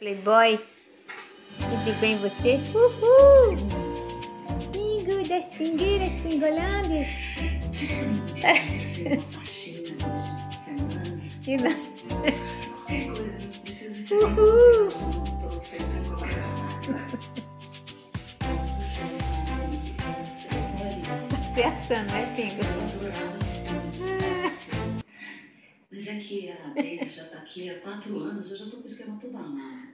Playboy, tudo bem você? Uhul! Pingo das pingueiras pingolândias. E não. Uhul! Você achando, né, Pingo? Mas é que a Deise já está aqui há 4 anos, eu já estou com o esquema todo armado.